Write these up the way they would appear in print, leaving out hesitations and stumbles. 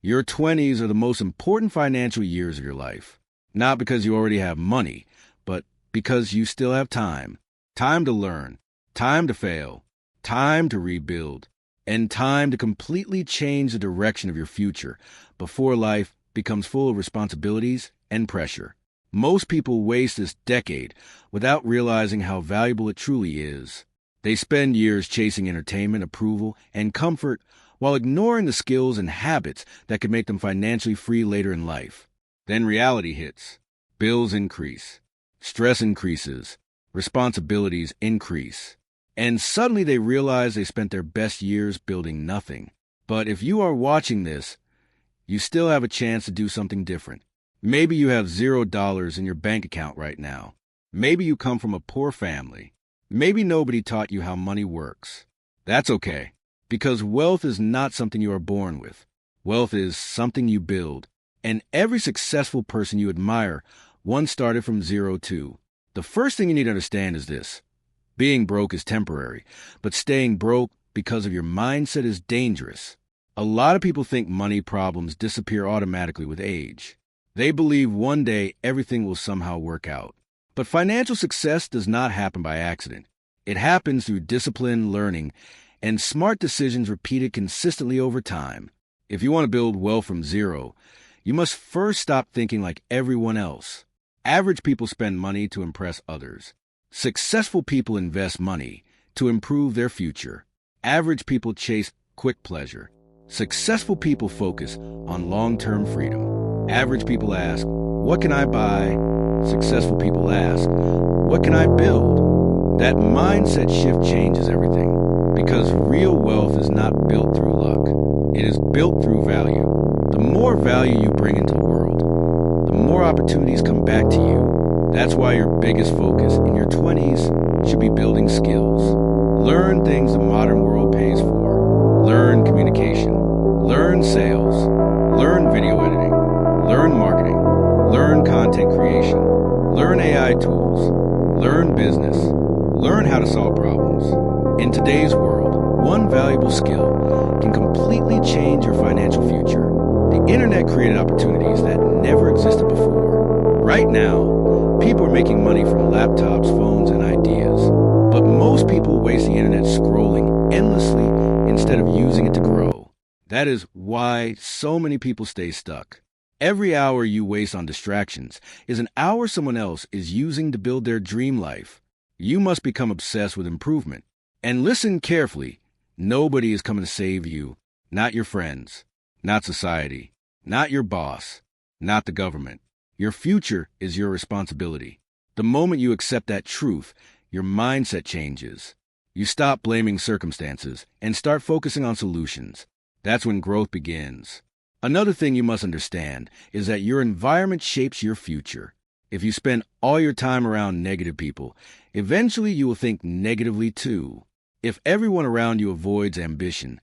Your 20s are the most important financial years of your life. Not because you already have money, but because you still have time. Time to learn, time to fail, time to rebuild, and time to completely change the direction of your future before life becomes full of responsibilities and pressure. Most people waste this decade without realizing how valuable it truly is. They spend years chasing entertainment, approval, and comfort while ignoring the skills and habits that could make them financially free later in life. Then reality hits. Bills increase. Stress increases. Responsibilities increase. And suddenly they realize they spent their best years building nothing. But if you are watching this, you still have a chance to do something different. Maybe you have $0 in your bank account right now. Maybe you come from a poor family. Maybe nobody taught you how money works. That's okay, because wealth is not something you are born with. Wealth is something you build. And every successful person you admire once started from zero too. The first thing you need to understand is this. Being broke is temporary, but staying broke because of your mindset is dangerous. A lot of people think money problems disappear automatically with age. They believe one day everything will somehow work out. But financial success does not happen by accident. It happens through discipline, learning, and smart decisions repeated consistently over time. If you want to build wealth from zero, you must first stop thinking like everyone else. Average people spend money to impress others. Successful people invest money to improve their future. Average people chase quick pleasure. Successful people focus on long-term freedom. Average people ask, what can I buy? Successful people ask, what can I build? That mindset shift changes everything, because real wealth is not built through luck. It is built through value. The more value you bring into the world, the more opportunities come back to you. That's why your biggest focus in your 20s should be building skills. Learn things the modern world pays for. Learn communication. Learn sales. Learn video editing. Learn marketing. Learn content creation. Learn AI tools. Learn business. Learn how to solve problems. In today's world, one valuable skill can completely change your financial future. The internet created opportunities that never existed before. Right now, people are making money from laptops, phones, and ideas. But most people waste the internet scrolling endlessly instead of using it to grow. That is why so many people stay stuck. Every hour you waste on distractions is an hour someone else is using to build their dream life. You must become obsessed with improvement. And listen carefully. Nobody is coming to save you. Not your friends. Not society. Not your boss. Not the government. Your future is your responsibility. The moment you accept that truth, your mindset changes. You stop blaming circumstances and start focusing on solutions. That's when growth begins. Another thing you must understand is that your environment shapes your future. If you spend all your time around negative people, eventually you will think negatively too. If everyone around you avoids ambition,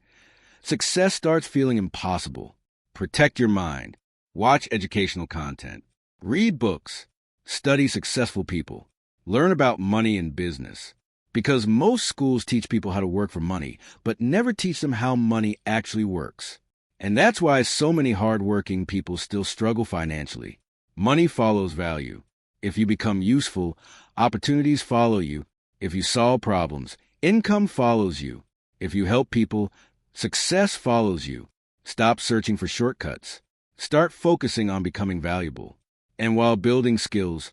success starts feeling impossible. Protect your mind. Watch educational content. Read books. Study successful people. Learn about money and business. Because most schools teach people how to work for money, but never teach them how money actually works. And that's why so many hardworking people still struggle financially. Money follows value. If you become useful, opportunities follow you. If you solve problems, income follows you. If you help people, success follows you. Stop searching for shortcuts. Start focusing on becoming valuable. And while building skills,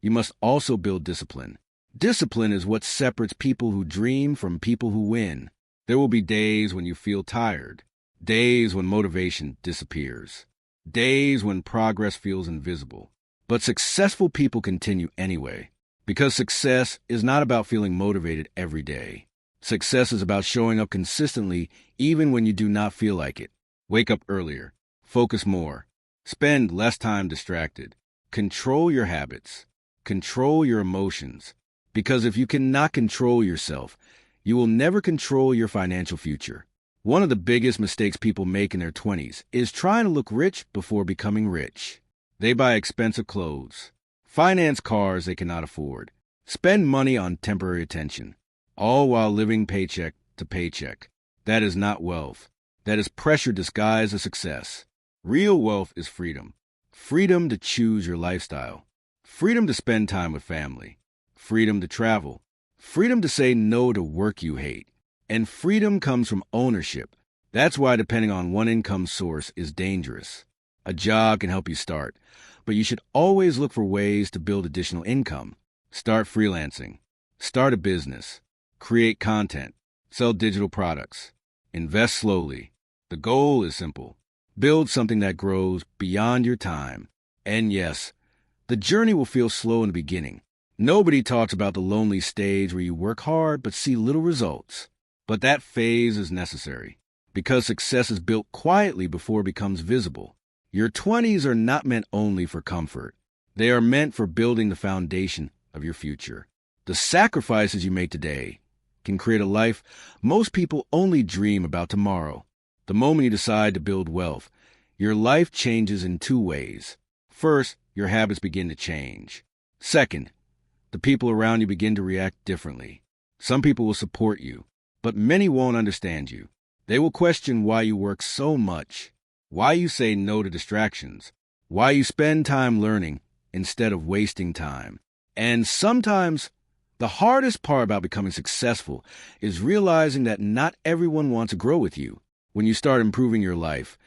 you must also build discipline. Discipline is what separates people who dream from people who win. There will be days when you feel tired. Days when motivation disappears. Days when progress feels invisible. But successful people continue anyway. Because success is not about feeling motivated every day. Success is about showing up consistently even when you do not feel like it. Wake up earlier. Focus more. Spend less time distracted. Control your habits. Control your emotions. Because if you cannot control yourself, you will never control your financial future. One of the biggest mistakes people make in their 20s is trying to look rich before becoming rich. They buy expensive clothes, finance cars they cannot afford, spend money on temporary attention, all while living paycheck to paycheck. That is not wealth. That is pressure disguised as success. Real wealth is freedom. Freedom to choose your lifestyle. Freedom to spend time with family. Freedom to travel. Freedom to say no to work you hate. And freedom comes from ownership. That's why depending on one income source is dangerous. A job can help you start, but you should always look for ways to build additional income. Start freelancing. Start a business. Create content. Sell digital products. Invest slowly. The goal is simple. Build something that grows beyond your time. And yes, the journey will feel slow in the beginning. Nobody talks about the lonely stage where you work hard but see little results. But that phase is necessary, because success is built quietly before it becomes visible. Your 20s are not meant only for comfort. They are meant for building the foundation of your future. The sacrifices you make today can create a life most people only dream about tomorrow. The moment you decide to build wealth, your life changes in two ways. First, your habits begin to change. Second, the people around you begin to react differently. Some people will support you, but many won't understand you. They will question why you work so much, why you say no to distractions, why you spend time learning instead of wasting time. And sometimes, the hardest part about becoming successful is realizing that not everyone wants to grow with you. When you start improving your life,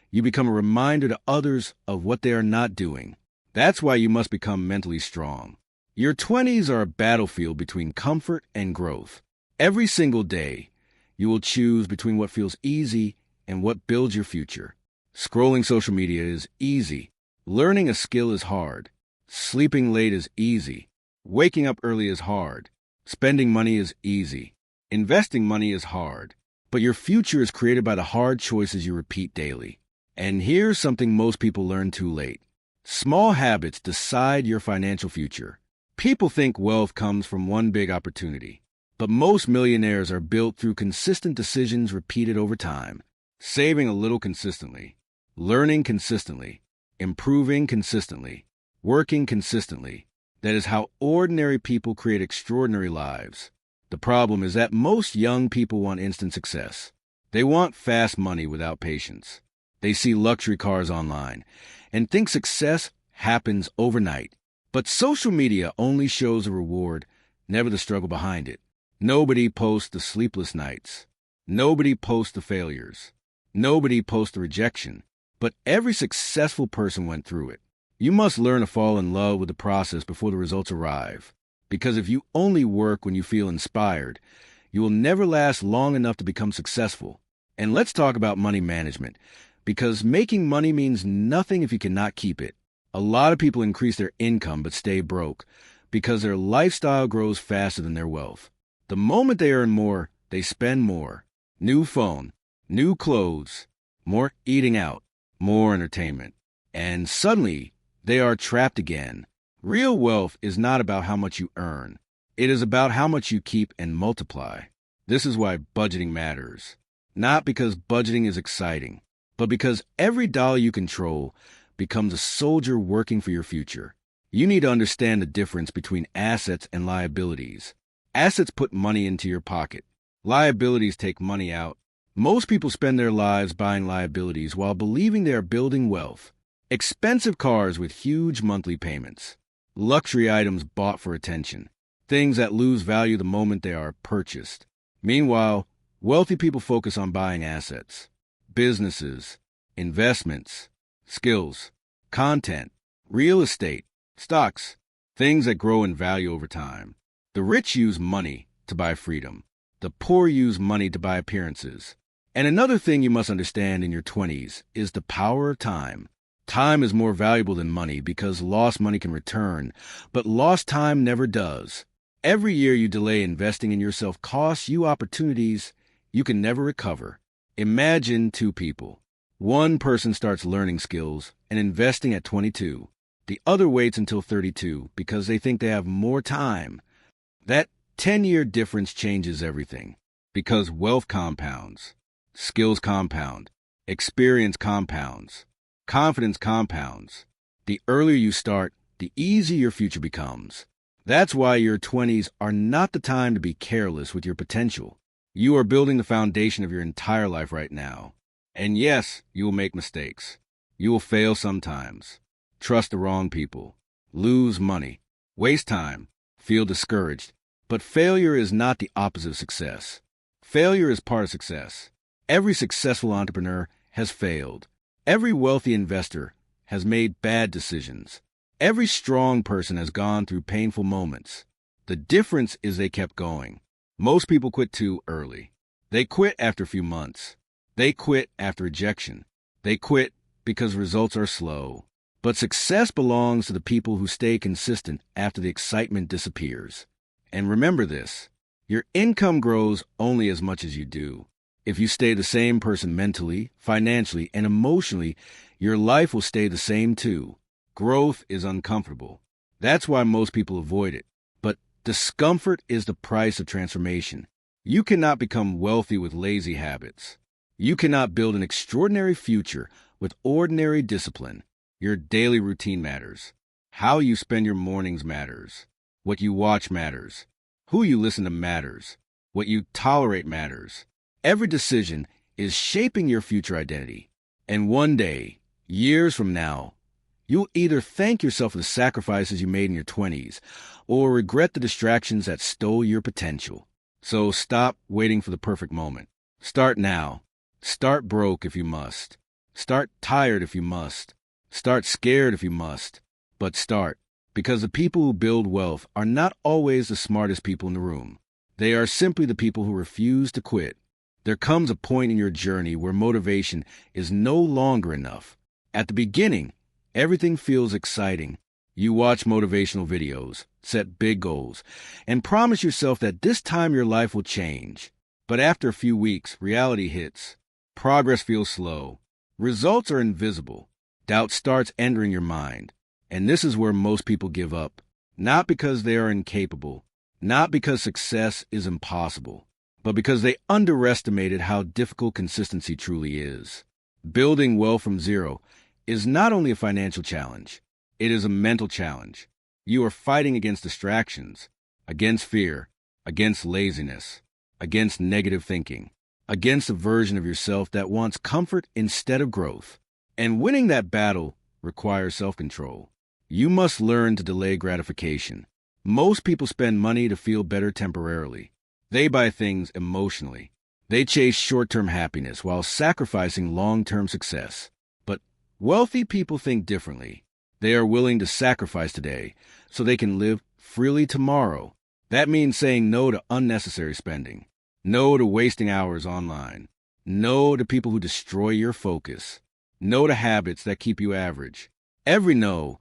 you become a reminder to others of what they are not doing. That's why you must become mentally strong. Your 20s are a battlefield between comfort and growth. Every single day, you will choose between what feels easy and what builds your future. Scrolling social media is easy. Learning a skill is hard. Sleeping late is easy. Waking up early is hard. Spending money is easy. Investing money is hard. But your future is created by the hard choices you repeat daily. And here's something most people learn too late. Small habits decide your financial future. People think wealth comes from one big opportunity, but most millionaires are built through consistent decisions repeated over time. Saving a little consistently, learning consistently, improving consistently, working consistently. That is how ordinary people create extraordinary lives. The problem is that most young people want instant success. They want fast money without patience. They see luxury cars online and think success happens overnight. But social media only shows the reward, never the struggle behind it. Nobody posts the sleepless nights. Nobody posts the failures. Nobody posts the rejection. But every successful person went through it. You must learn to fall in love with the process before the results arrive. Because if you only work when you feel inspired, you will never last long enough to become successful. And let's talk about money management, because making money means nothing if you cannot keep it. A lot of people increase their income but stay broke because their lifestyle grows faster than their wealth. The moment they earn more, they spend more. New phone, new clothes, more eating out, more entertainment. And suddenly, they are trapped again. Real wealth is not about how much you earn. It is about how much you keep and multiply. This is why budgeting matters. Not because budgeting is exciting, but because every dollar you control becomes a soldier working for your future. You need to understand the difference between assets and liabilities. Assets put money into your pocket. Liabilities take money out. Most people spend their lives buying liabilities while believing they are building wealth. Expensive cars with huge monthly payments. Luxury items bought for attention. Things that lose value the moment they are purchased. Meanwhile, wealthy people focus on buying assets, businesses, investments, skills, content, real estate, stocks, things that grow in value over time. The rich use money to buy freedom. The poor use money to buy appearances. And another thing you must understand in your 20s is the power of time. Time is more valuable than money because lost money can return, but lost time never does. Every year you delay investing in yourself costs you opportunities you can never recover. Imagine two people. One person starts learning skills and investing at 22. The other waits until 32 because they think they have more time. That 10-year difference changes everything because wealth compounds, skills compound, experience compounds. Confidence compounds. The earlier you start, the easier your future becomes. That's why your 20s are not the time to be careless with your potential. You are building the foundation of your entire life right now. And yes, you will make mistakes. You will fail sometimes, trust the wrong people, lose money, waste time, feel discouraged. But failure is not the opposite of success. Failure is part of success. Every successful entrepreneur has failed. Every wealthy investor has made bad decisions. Every strong person has gone through painful moments. The difference is they kept going. Most people quit too early. They quit after a few months. They quit after rejection. They quit because results are slow. But success belongs to the people who stay consistent after the excitement disappears. And remember this, your income grows only as much as you do. If you stay the same person mentally, financially, and emotionally, your life will stay the same too. Growth is uncomfortable. That's why most people avoid it. But discomfort is the price of transformation. You cannot become wealthy with lazy habits. You cannot build an extraordinary future with ordinary discipline. Your daily routine matters. How you spend your mornings matters. What you watch matters. Who you listen to matters. What you tolerate matters. Every decision is shaping your future identity. And one day, years from now, you'll either thank yourself for the sacrifices you made in your 20s or regret the distractions that stole your potential. So stop waiting for the perfect moment. Start now. Start broke if you must. Start tired if you must. Start scared if you must. But start. Because the people who build wealth are not always the smartest people in the room. They are simply the people who refuse to quit. There comes a point in your journey where motivation is no longer enough. At the beginning, everything feels exciting. You watch motivational videos, set big goals, and promise yourself that this time your life will change. But after a few weeks, reality hits. Progress feels slow. Results are invisible. Doubt starts entering your mind. And this is where most people give up. Not because they are incapable, not because success is impossible, but because they underestimated how difficult consistency truly is. Building wealth from zero is not only a financial challenge, it is a mental challenge. You are fighting against distractions, against fear, against laziness, against negative thinking, against a version of yourself that wants comfort instead of growth. And winning that battle requires self-control. You must learn to delay gratification. Most people spend money to feel better temporarily. They buy things emotionally. They chase short-term happiness while sacrificing long-term success. But wealthy people think differently. They are willing to sacrifice today so they can live freely tomorrow. That means saying no to unnecessary spending, no to wasting hours online, no to people who destroy your focus, no to habits that keep you average. Every no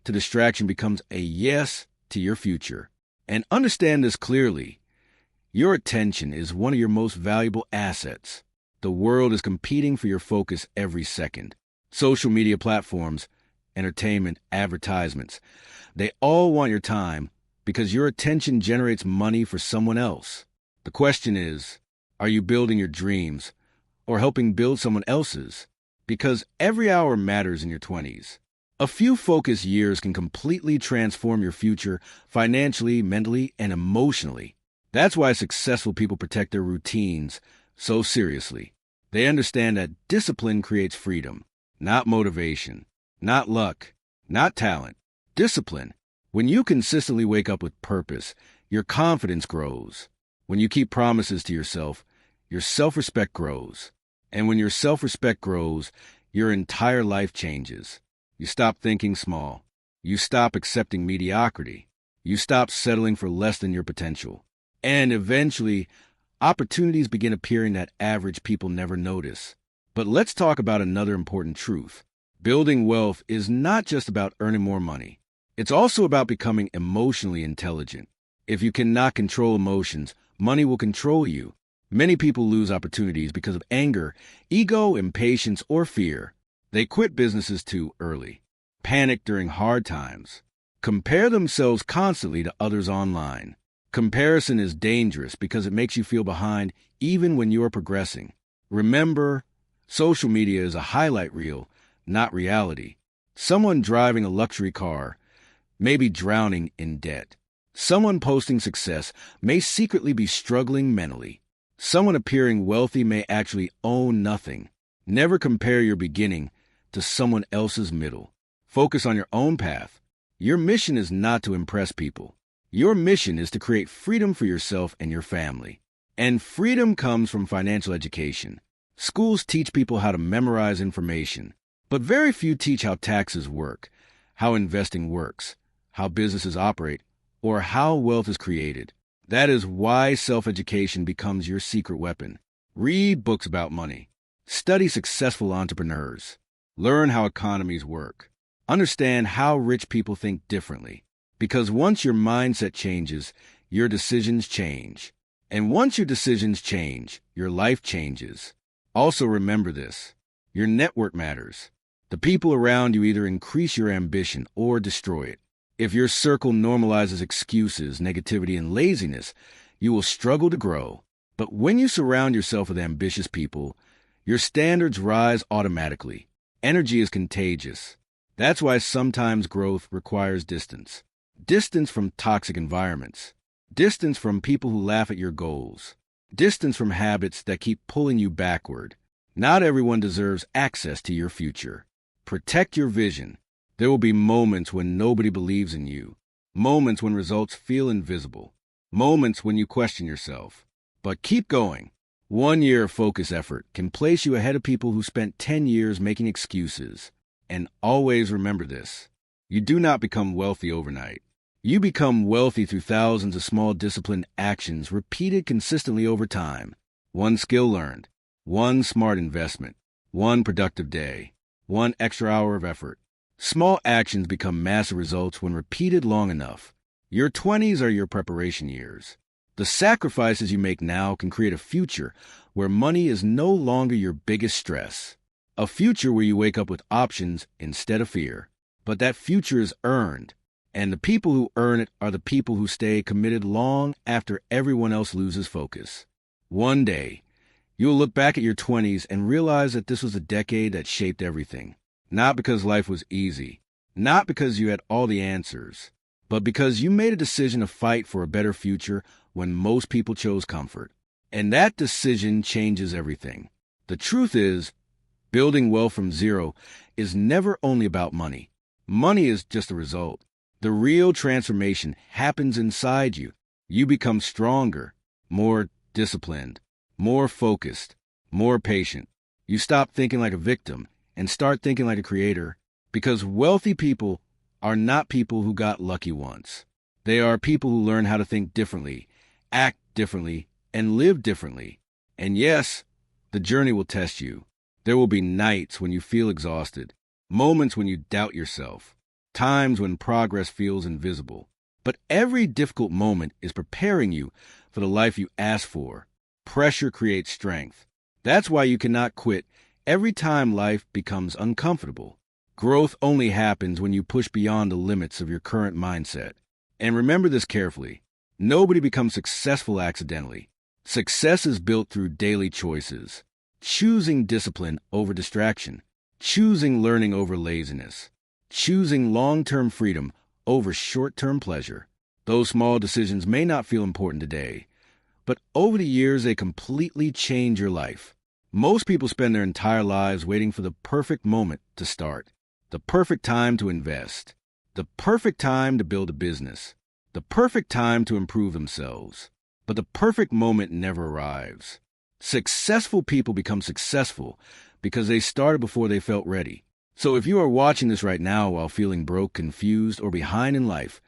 to distraction becomes a yes to your future. And understand this clearly. Your attention is one of your most valuable assets. The world is competing for your focus every second. Social media platforms, entertainment, advertisements, they all want your time because your attention generates money for someone else. The question is, are you building your dreams or helping build someone else's? Because every hour matters in your 20s. A few focused years can completely transform your future financially, mentally, and emotionally. That's why successful people protect their routines so seriously. They understand that discipline creates freedom, not motivation, not luck, not talent. Discipline. When you consistently wake up with purpose, your confidence grows. When you keep promises to yourself, your self-respect grows. And when your self-respect grows, your entire life changes. You stop thinking small. You stop accepting mediocrity. You stop settling for less than your potential. And eventually, opportunities begin appearing that average people never notice. But let's talk about another important truth. Building wealth is not just about earning more money. It's also about becoming emotionally intelligent. If you cannot control emotions, money will control you. Many people lose opportunities because of anger, ego, impatience, or fear. They quit businesses too early, panic during hard times, compare themselves constantly to others online. Comparison is dangerous because it makes you feel behind even when you are progressing. Remember, social media is a highlight reel, not reality. Someone driving a luxury car may be drowning in debt. Someone posting success may secretly be struggling mentally. Someone appearing wealthy may actually own nothing. Never compare your beginning to someone else's middle. Focus on your own path. Your mission is not to impress people. Your mission is to create freedom for yourself and your family. And freedom comes from financial education. Schools teach people how to memorize information, but very few teach how taxes work, how investing works, how businesses operate, or how wealth is created. That is why self-education becomes your secret weapon. Read books about money. Study successful entrepreneurs. Learn how economies work. Understand how rich people think differently. Because once your mindset changes, your decisions change. And once your decisions change, your life changes. Also remember this. Your network matters. The people around you either increase your ambition or destroy it. If your circle normalizes excuses, negativity, and laziness, you will struggle to grow. But when you surround yourself with ambitious people, your standards rise automatically. Energy is contagious. That's why sometimes growth requires distance. Distance from toxic environments. Distance from people who laugh at your goals. Distance from habits that keep pulling you backward. Not everyone deserves access to your future. Protect your vision. There will be moments when nobody believes in you. Moments when results feel invisible. Moments when you question yourself. But keep going. 1 year of focus effort can place you ahead of people who spent 10 years making excuses. And always remember this. You do not become wealthy overnight. You become wealthy through thousands of small disciplined actions repeated consistently over time. One skill learned. One smart investment. One productive day. One extra hour of effort. Small actions become massive results when repeated long enough. Your 20s are your preparation years. The sacrifices you make now can create a future where money is no longer your biggest stress. A future where you wake up with options instead of fear. But that future is earned, and the people who earn it are the people who stay committed long after everyone else loses focus. One day, you will look back at your 20s and realize that this was a decade that shaped everything. Not because life was easy, not because you had all the answers, but because you made a decision to fight for a better future when most people chose comfort. And that decision changes everything. The truth is, building wealth from zero is never only about money. Money is just a result. The real transformation happens inside you. You become stronger, more disciplined, more focused, more patient. You stop thinking like a victim and start thinking like a creator, because wealthy people are not people who got lucky once. They are people who learn how to think differently, act differently, and live differently. And yes, the journey will test you. There will be nights when you feel exhausted, moments when you doubt yourself, times when progress feels invisible. But every difficult moment is preparing you for the life you asked for. Pressure creates strength. That's why you cannot quit every time life becomes uncomfortable. Growth only happens when you push beyond the limits of your current mindset. And remember this carefully. Nobody becomes successful accidentally. Success is built through daily choices. Choosing discipline over distraction. Choosing learning over laziness. Choosing long-term freedom over short-term pleasure. Those small decisions may not feel important today, but over the years they completely change your life. Most people spend their entire lives waiting for the perfect moment to start, the perfect time to invest, the perfect time to build a business, the perfect time to improve themselves. But the perfect moment never arrives. Successful people become successful because they started before they felt ready. So if you are watching this right now while feeling broke, confused, or behind in life,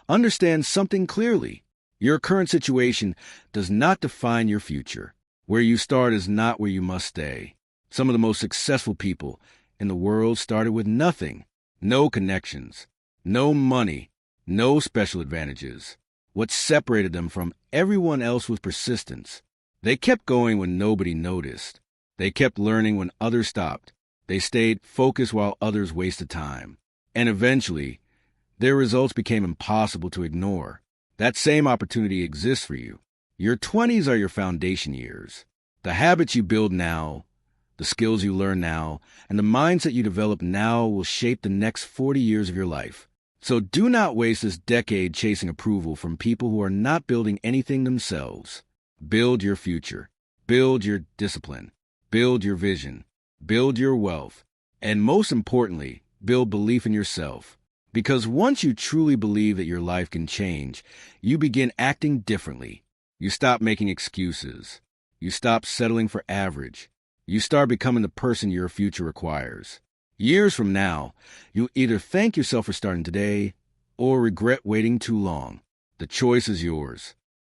understand something clearly. Your current situation does not define your future. Where you start is not where you must stay. Some of the most successful people in the world started with nothing. No connections, no money, no special advantages. What separated them from everyone else was persistence. They kept going when nobody noticed. They kept learning when others stopped. They stayed focused while others wasted time. And eventually, their results became impossible to ignore. That same opportunity exists for you. Your 20s are your foundation years. The habits you build now, the skills you learn now, and the mindset you develop now will shape the next 40 years of your life. So do not waste this decade chasing approval from people who are not building anything themselves. Build your future. Build your discipline. Build your vision. Build your wealth. And most importantly, build belief in yourself. Because once you truly believe that your life can change, you begin acting differently. You stop making excuses. You stop settling for average. You start becoming the person your future requires. Years from now, you'll either thank yourself for starting today or regret waiting too long. The choice is yours.